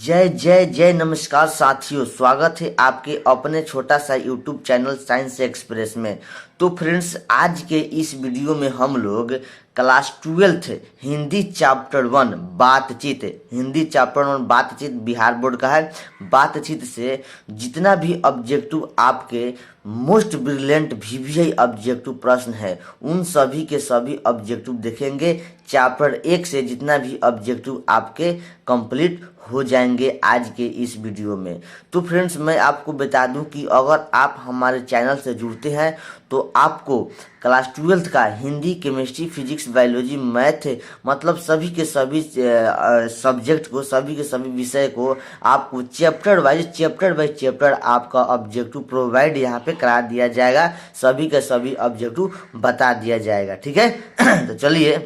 जय जय जय नमस्कार साथियों, स्वागत है आपके अपने छोटा सा यूट्यूब चैनल साइंस एक्सप्रेस में। तो फ्रेंड्स, आज के इस वीडियो में हम लोग क्लास 12th हिंदी चैप्टर 1 बातचीत, हिंदी चैप्टर 1 बातचीत बिहार बोर्ड का है। बातचीत से जितना भी ऑब्जेक्टिव आपके मोस्ट ब्रिलियंट वीवीआई ऑब्जेक्टिव प्रश्न है, उन सभी के सभी ऑब्जेक्टिव देखेंगे। चैप्टर 1 से जितना भी ऑब्जेक्टिव आपके कंप्लीट हो जाएंगे आज के इस वीडियो में। तो फ्रेंड्स, मैं आपको बता दूं कि अगर आप हमारे चैनल से जुड़ते हैं तो आपको क्लास 12th का Hindi, chemistry, physics, biology, math, मतलब सभी के सभी सब्जेक्ट को, सभी के सभी विषय को आपको चैप्टर बाय चैप्टर आपका ऑब्जेक्टिव प्रोवाइड यहाँ पे करा दिया जाएगा। सभी के सभी ऑब्जेक्टिव बता दिया जाएगा, ठीक है। तो चलिए,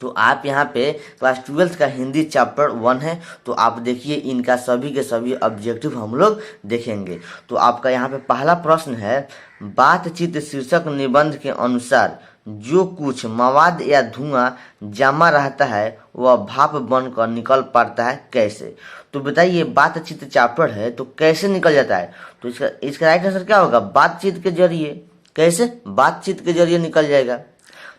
तो आप यहाँ पे क्लास 12th का हिंदी चैप्टर 1 है, तो आप देखिए इनका सभी के सभी ऑब्जेक्टिव हम लोग देखेंगे। तो आपका यहाँ पे पहला प्रश्न है, बातचीत शीर्षक निबंध के अनुसार जो कुछ मवाद या धुआं जमा रहता है वह भाप बनकर निकल पड़ता है, कैसे? तो बताइए, बातचीत चैप्टर है तो कैसे निकल जाता है? तो इसका राइट आंसर क्या होगा? बातचीत के जरिए। कैसे? बातचीत के जरिए निकल जाएगा।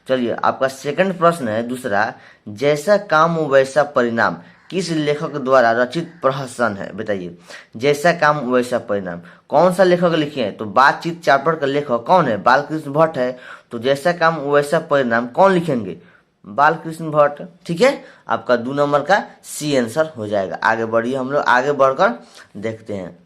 चलिए, आपका सेकंड प्रश्न है दूसरा, जैसा काम वैसा परिणाम किस लेखक द्वारा रचित प्रहसन है? बताइए, जैसा काम वैसा परिणाम कौन सा लेखक लिखे हैं? तो बातचीत चैप्टर का लेखक कौन है? बालकृष्ण भट्ट है। तो जैसा काम वैसा परिणाम कौन लिखेंगे? बालकृष्ण भट्ट, ठीक है। आपका 2 नंबर का सी आंसर हो जाएगा। आगे बढ़िए, हम लोग आगे बढ़कर देखते हैं।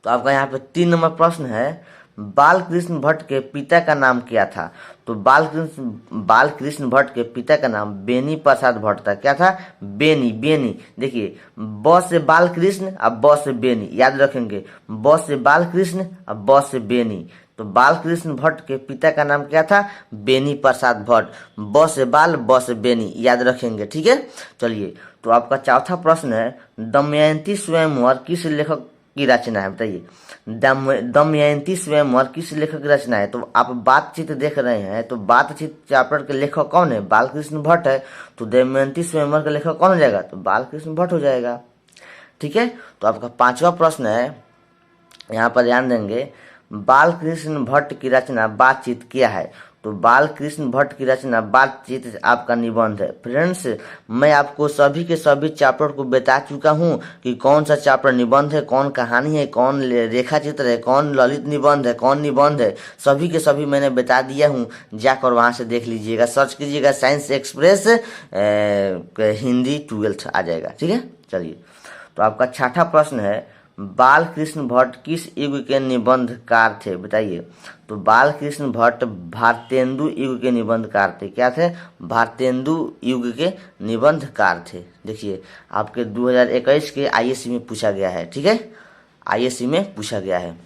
तो आपका यहाँ पे 3 नंबर प्रश्न है, बालकृष्ण भट्ट के पिता का नाम क्या था? तो बालकृष्ण भट्ट के पिता का नाम बेनी प्रसाद भट्ट था। क्या था? बेनी। देखिए, ब से बालकृष्ण और ब से बेनी, याद रखेंगे। ब से बालकृष्ण और ब से बेनी। तो बालकृष्ण भट्ट के पिता का नाम क्या था? बेनी प्रसाद भट्ट। ब से बाल, ब से बेनी, याद रखेंगे, ठीक है। चलिए, तो आपका चौथा प्रश्न है, दमयंती स्वयंवर किस लेखक की रचना है? बताइए, दमयंती स्वयंवर किस लेखक की रचना है? तो आप बातचीत देख रहे हैं, तो बातचीत चैप्टर के लेखक कौन है? बालकृष्ण भट्ट है। तो दमयंती स्वयंवर का लेखक कौन हो जाएगा? तो बालकृष्ण भट्ट हो जाएगा, ठीक है। तो आपका 5वां प्रश्न है, यहाँ पर ध्यान देंगे, बालकृष्ण भट्ट की रचना बातचीत क्या है? तो बालकृष्ण भट्ट की रचना बातचीत आपका निबंध है। फ्रेंड्स, मैं आपको सभी के सभी चैप्टर को बता चुका हूँ कि कौन सा चैप्टर निबंध है, कौन कहानी है, कौन रेखा चित्र है, कौन ललित निबंध है, कौन निबंध है, सभी के सभी मैंने बता दिया हूँ। जाकर वहाँ से देख लीजिएगा, सर्च कीजिएगा साइंस एक्सप्रेस हिंदी 12th आ जाएगा, ठीक है। चलिए, तो आपका 6ठा प्रश्न है, बालकृष्ण भट्ट किस युग के निबंधकार थे? बताइए। तो बालकृष्ण भट्ट भारतेंदु युग के निबंधकार थे। क्या थे? भारतेंदु युग के निबंधकार थे। देखिए, आपके 2021 के आईएससी में पूछा गया है, ठीक है। आईएससी में पूछा गया है।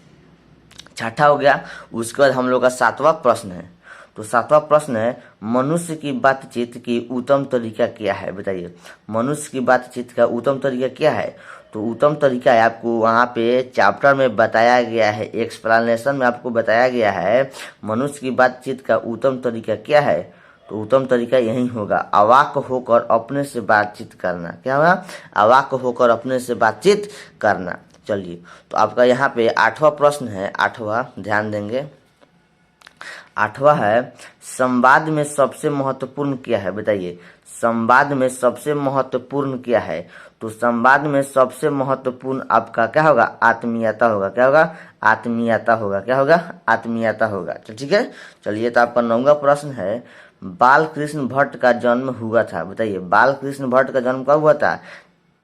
6ठा हो गया। उसके बाद हम लोग का 7वां प्रश्न है। तो 7वां प्रश्न है, मनुष्य की बातचीत की उत्तम तरीका क्या है? बताइए, मनुष्य की बातचीत का उत्तम तरीका क्या है? तो उत्तम तरीका है, आपको वहाँ पे चैप्टर में बताया गया है, एक्सप्लेनेशन में आपको बताया गया है, मनुष्य की बातचीत का उत्तम तरीका क्या है? तो उत्तम तरीका यही होगा, अवाक होकर अपने से बातचीत करना। क्या होगा? अवाक होकर अपने से बातचीत करना। चलिए, तो आपका यहाँ पे 8वां प्रश्न है। 8वां ध्यान देंगे। 8वां है, संवाद में सबसे महत्वपूर्ण क्या है? बताइए, संवाद में सबसे महत्वपूर्ण क्या है? तो संवाद में सबसे महत्वपूर्ण आपका क्या होगा? आत्मीयता होगा। क्या होगा? आत्मीयता होगा। क्या होगा? आत्मीयता होगा। तो ठीक है। चलिए, तो आपका 9वां प्रश्न है, बालकृष्ण भट्ट का जन्म हुआ था। बताइए, बालकृष्ण भट्ट का जन्म कब हुआ था?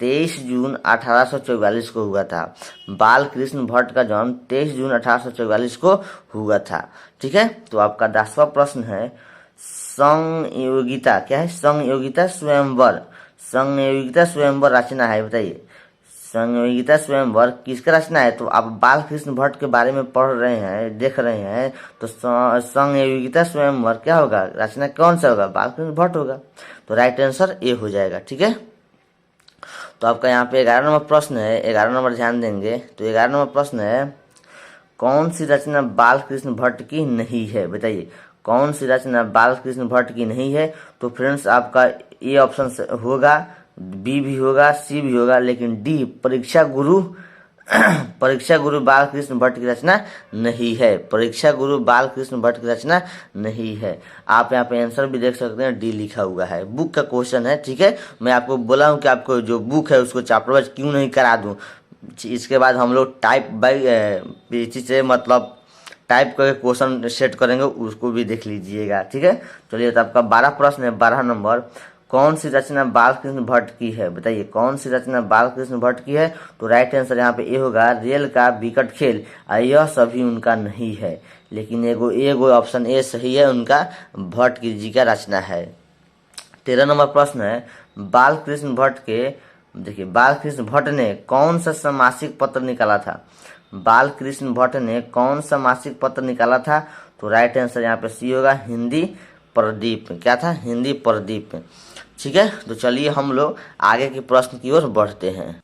23 जून 1844 को हुआ था। बालकृष्ण भट्ट का जन्म 23 जून 1844 को हुआ था, ठीक है। तो आपका 10वां प्रश्न है, संयोगिता क्या है? संयोगिता स्वयंवर, संयोगिता स्वयंवर रचना है। बताइए, संयोगिता स्वयंवर किसका रचना है? तो आप बालकृष्ण भट्ट के बारे में पढ़ रहे हैं, देख रहे हैं, तो संयोगिता स्वयंवर क्या होगा? रचना कौन सा होगा? बालकृष्ण भट्ट होगा। तो राइट आंसर ए हो जाएगा, ठीक है। तो आपका यहाँ पे 11 नंबर प्रश्न है। 11 नंबर ध्यान देंगे। तो 11 नंबर प्रश्न है, कौन सी रचना बालकृष्ण भट्ट की नहीं है? बताइए, कौन सी रचना बालकृष्ण भट्ट की नहीं है? तो फ्रेंड्स, आपका ये ऑप्शन होगा बी भी होगा, सी भी होगा, लेकिन डी परीक्षा गुरु परीक्षा गुरु बालकृष्ण भट्ट की रचना नहीं है। परीक्षा गुरु बालकृष्ण भट्ट की रचना नहीं है। आप यहाँ पे आंसर भी देख सकते हैं, डी लिखा हुआ है। बुक का क्वेश्चन है, ठीक है। मैं आपको बोला हूँ कि आपको जो बुक है उसको चैप्टर वाइज क्यों नहीं करा दूँ। इसके बाद हम लोग टाइप बाई पीछे से मतलब टाइप करके क्वेश्चन सेट करेंगे, उसको भी देख लीजिएगा, ठीक है। चलिए, तो आपका 12 प्रश्न है। 12 नंबर, कौन सी रचना बालकृष्ण भट्ट की है? बताइए, कौन सी रचना बालकृष्ण भट्ट की है? तो राइट आंसर यहाँ पे ए होगा, रेल का विकट खेल। यह सभी उनका नहीं है, लेकिन एगो ऑप्शन ए सही है, उनका भट्ट की जी का रचना है। 13 नंबर प्रश्न है, बालकृष्ण भट्ट के देखिए, बालकृष्ण भट्ट ने कौन सा मासिक पत्र निकाला था? बालकृष्ण भट्ट ने कौन सा मासिक पत्र निकाला था? तो राइट आंसर यहाँ पे सी होगा, हिंदी प्रदीप। क्या था? हिंदी प्रदीप, ठीक है। तो चलिए हम लोग आगे के प्रश्न की ओर बढ़ते हैं।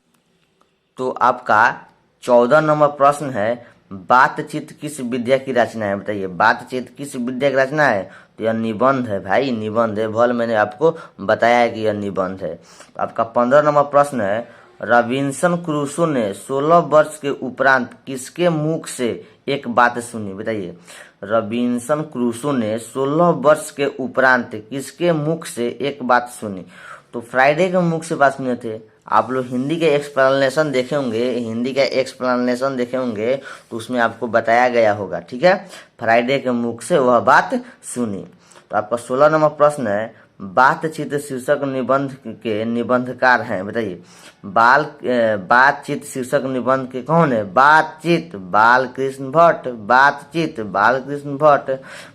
तो आपका 14 नंबर प्रश्न है, बातचीत किस विद्या की रचना है? बताइए, बातचीत किस विद्या की रचना है? तो यह निबंध है भाई, निबंध है। भल मैंने आपको बताया है कि यह निबंध है। तो आपका 15 नंबर प्रश्न है, रॉबिन्सन क्रूसो ने 16 वर्ष के उपरांत किसके मुख से एक बात सुनी? बताइए, रॉबिन्सन क्रूसो ने 16 वर्ष के उपरांत किसके मुख से एक बात सुनी? तो फ्राइडे के मुख से बात सुने थे। आप लोग हिंदी के एक्सप्लेनेशन देखे होंगे, हिंदी का एक्सप्लेनेशन देखे होंगे, तो उसमें आपको बताया गया होगा, ठीक है। फ्राइडे के मुख से वह बात सुनी। तो आपका 16 नंबर प्रश्न है, बातचीत शीर्षक निबंध के निबंधकार हैं? बताइए, बातचीत शीर्षक निबंध के कौन है? बातचीत बालकृष्ण भट्ट, बातचीत बालकृष्ण भट्ट।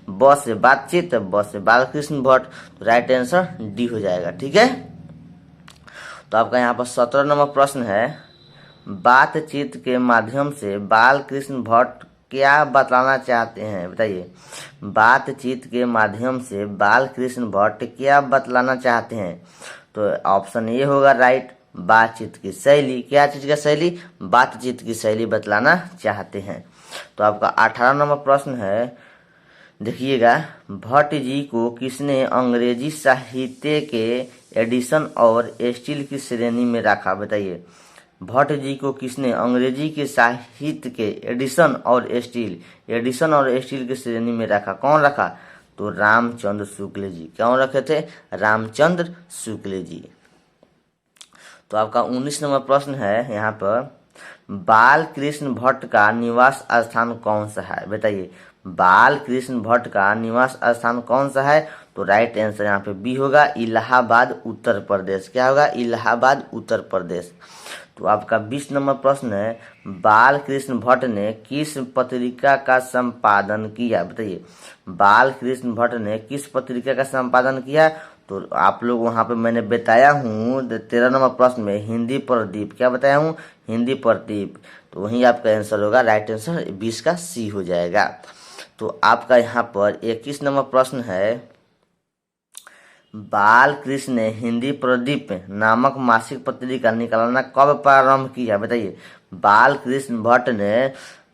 ब से बातचीत, ब से बालकृष्ण भट्ट। तो राइट आंसर डी हो जाएगा, ठीक है। तो आपका यहाँ पर 17 नंबर प्रश्न है, बातचीत के माध्यम से बालकृष्ण भट्ट क्या बतलाना चाहते हैं? बताइए, बातचीत के माध्यम से बालकृष्ण भट्ट क्या बतलाना चाहते हैं? तो ऑप्शन ए होगा राइट, बातचीत की शैली। क्या चीज का शैली? बातचीत की शैली बतलाना चाहते हैं। तो आपका 18 नंबर प्रश्न है, देखिएगा, भट्ट जी को किसने अंग्रेजी साहित्य के एडिशन और स्टील की श्रेणी में रखा? बताइए, भट्ट जी को किसने अंग्रेजी के साहित्य के एडिशन और स्टील की श्रेणी में रखा? कौन रखा? तो रामचंद्र शुक्ल जी। कौन रखे थे? रामचंद्र शुक्ल जी। तो आपका 19 नंबर प्रश्न है यहाँ पर, बालकृष्ण भट्ट का निवास स्थान कौन सा है? बताइए, बालकृष्ण भट्ट का निवास स्थान कौन सा है? तो राइट आंसर यहाँ पे बी होगा, इलाहाबाद उत्तर प्रदेश। क्या होगा? इलाहाबाद उत्तर प्रदेश। तो आपका 20 नंबर प्रश्न है, बालकृष्ण भट्ट ने किस पत्रिका का संपादन किया? बताइए, बालकृष्ण भट्ट ने किस पत्रिका का संपादन किया? तो आप लोग वहां पे मैंने बताया हूँ 13 नंबर प्रश्न में, हिंदी प्रदीप। क्या बताया हूँ? हिंदी प्रदीप। तो वही आपका आंसर होगा, राइट आंसर 20 का सी हो जाएगा। तो आपका यहाँ पर 21 नंबर प्रश्न है, बालकृष्ण ने हिंदी प्रदीप नामक मासिक पत्रिका निकालना कब प्रारंभ किया? बताइए, बालकृष्ण भट्ट ने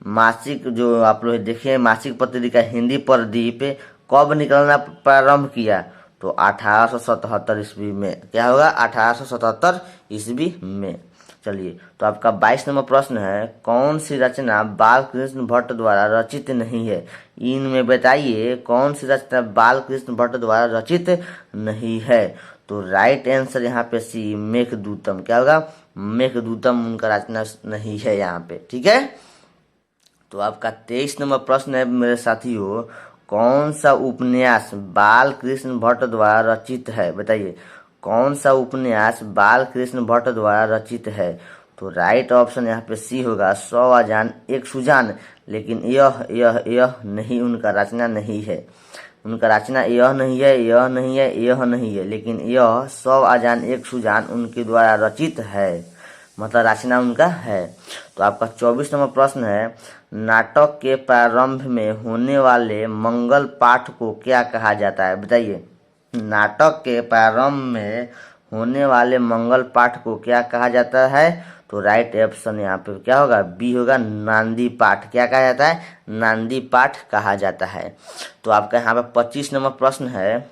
मासिक जो आप लोग देखे मासिक पत्रिका हिंदी प्रदीप कब निकालना प्रारंभ किया? तो 1877 ईस्वी में। क्या होगा? 1877 ईस्वी में। चलिए, तो आपका 22 नंबर प्रश्न है, कौन सी रचना बालकृष्ण भट्ट द्वारा रचित नहीं है? इनमें बताइए, कौन सी रचना बालकृष्ण भट्ट द्वारा रचित नहीं है? तो राइट आंसर यहाँ पे सी, मेघदूतम। क्या होगा? मेघदूतम उनका रचना नहीं है यहाँ पे, ठीक है। तो आपका 23 नंबर प्रश्न है मेरे साथियों, कौन सा उपन्यास बालकृष्ण भट्ट द्वारा रचित है? बताइए, कौन सा उपन्यास बालकृष्ण भट्ट द्वारा रचित है? तो राइट ऑप्शन यहाँ पे सी होगा, 100 अजान एक सुजान। लेकिन यह नहीं, उनका रचना नहीं है। उनका रचना यह नहीं है, यह नहीं है, यह नहीं है, लेकिन यह 100 अजान एक सुजान उनके द्वारा रचित है, मतलब रचना उनका है। तो आपका 24 नंबर प्रश्न है, नाटक के प्रारंभ में होने वाले मंगल पाठ को क्या कहा जाता है? बताइए, नाटक के प्रारंभ में होने वाले मंगल पाठ को क्या कहा जाता है? तो राइट ऑप्शन यहाँ पे क्या होगा? बी होगा, नांदी पाठ। क्या कहा जाता है? नांदी पाठ कहा जाता है। तो आपका यहाँ पे 25 नंबर प्रश्न है,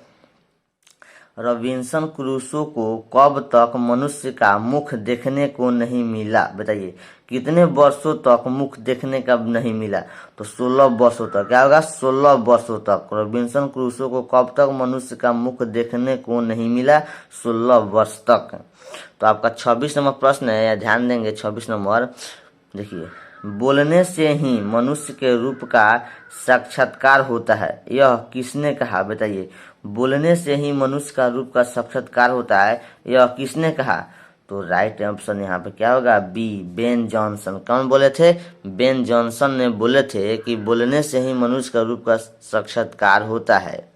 रॉबिन्सन क्रूसो को कब तक मनुष्य का मुख देखने को नहीं मिला? बताइए कितने वर्षों तक मुख देखने का नहीं मिला? तो 16 वर्षों तक। क्या होगा? 16 वर्षों तक। रॉबिन्सन क्रूसो को कब तक मनुष्य का मुख देखने को नहीं मिला? 16 वर्ष तक। तो आपका 26 नंबर प्रश्न है, या ध्यान देंगे 26 नंबर। देखिए, बोलने से ही मनुष्य के रूप का साक्षात्कार होता है, यह किसने कहा? बताइए, बोलने से ही मनुष्य का रूप का साक्षात्कार होता है, यह किसने कहा? तो राइट ऑप्शन यहाँ पे क्या होगा? B, Ben Johnson. कौन बोले थे? बेन जॉनसन ने बोले थे कि बोलने से ही मनुष्य का रूप का साक्षात्कार होता है।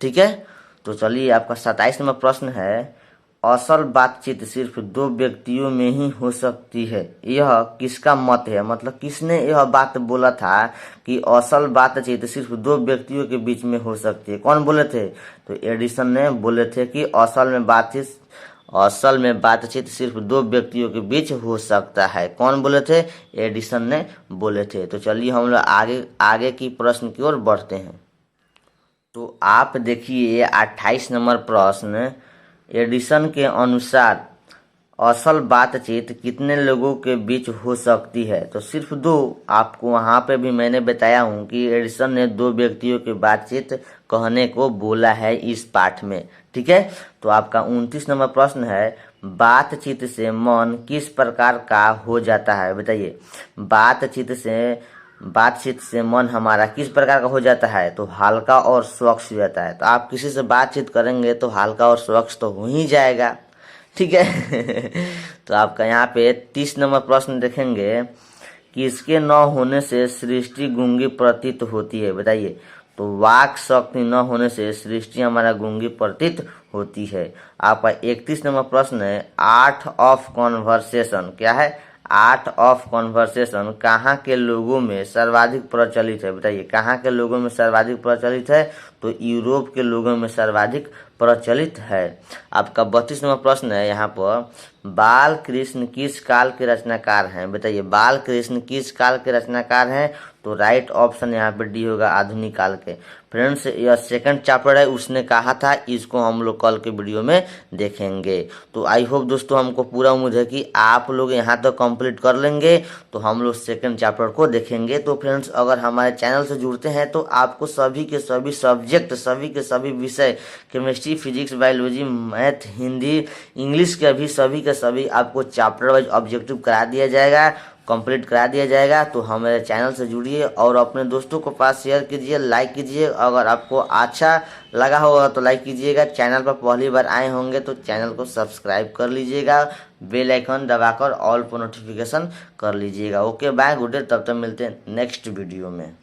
ठीक है, तो चलिए आपका 27 नंबर प्रश्न है, असल बातचीत सिर्फ दो व्यक्तियों में ही हो सकती है, यह किसका मत है? मतलब किसने यह बात बोला था कि असल बातचीत सिर्फ दो व्यक्तियों के बीच में हो सकती है? कौन बोले थे? तो एडिसन ने बोले थे कि असल में बातचीत सिर्फ दो व्यक्तियों के बीच हो सकता है। कौन बोले थे? एडिसन ने बोले थे। तो चलिए हम लोग आगे की प्रश्न की ओर बढ़ते हैं। तो आप देखिए 28 नंबर प्रश्न, एडिसन के अनुसार असल बातचीत कितने लोगों के बीच हो सकती है? तो सिर्फ दो। आपको वहाँ पे भी मैंने बताया हूँ कि एडिसन ने दो व्यक्तियों की बातचीत कहने को बोला है इस पाठ में। ठीक है, तो आपका 29 नंबर प्रश्न है, बातचीत से मन किस प्रकार का हो जाता है? बताइए, बातचीत से मन हमारा किस प्रकार का हो जाता है? तो हल्का और स्वच्छ हो जाता है। तो आप किसी से बातचीत करेंगे तो हल्का और स्वच्छ तो हो ही जाएगा। ठीक है। तो आपका यहाँ पे 30 नंबर प्रश्न देखेंगे, किसके न होने से सृष्टि गूंगी प्रतीत होती है? बताइए, तो वाक शक्ति न होने से सृष्टि हमारा गूंगी प्रतीत होती है। आपका 31 नंबर प्रश्न है, आर्ट ऑफ कॉन्वर्सेशन। क्या है? आर्ट ऑफ कॉन्वर्सेशन कहाँ के लोगों में सर्वाधिक प्रचलित है? बताइए, कहाँ के लोगों में सर्वाधिक प्रचलित है? तो यूरोप के लोगों में सर्वाधिक प्रचलित है। आपका 32 नंबर प्रश्न है यहाँ पर, बाल कृष्ण किस काल के रचनाकार हैं? बताइए, बाल कृष्ण किस काल के रचनाकार हैं? तो राइट ऑप्शन यहाँ पे डी होगा, आधुनिक काल के। फ्रेंड्स, यह सेकंड चैप्टर है, उसने कहा था, इसको हम लोग कल के वीडियो में देखेंगे। तो आई होप दोस्तों, हमको पूरा उम्मीद है कि आप लोग यहाँ तक कंप्लीट कर लेंगे, तो हम लोग सेकंड चैप्टर को देखेंगे। तो फ्रेंड्स, अगर हमारे चैनल से जुड़ते हैं तो आपको सभी के सभी सब्जेक्ट, सभी के सभी विषय, chemistry, physics, biology, math, Hindi, English के भी सभी के सभी आपको चैप्टर वाइज ऑब्जेक्टिव करा दिया जाएगा, कंप्लीट करा दिया जाएगा। तो हमारे चैनल से जुड़िए और अपने दोस्तों को पास शेयर कीजिए, लाइक कीजिए। अगर आपको अच्छा लगा होगा तो लाइक कीजिएगा। चैनल पर पहली बार आए होंगे तो चैनल को सब्सक्राइब कर लीजिएगा, बेल आइकन दबाकर ऑल पर नोटिफिकेशन कर लीजिएगा। Okay, bye, good day. तब तक मिलते हैं नेक्स्ट वीडियो में।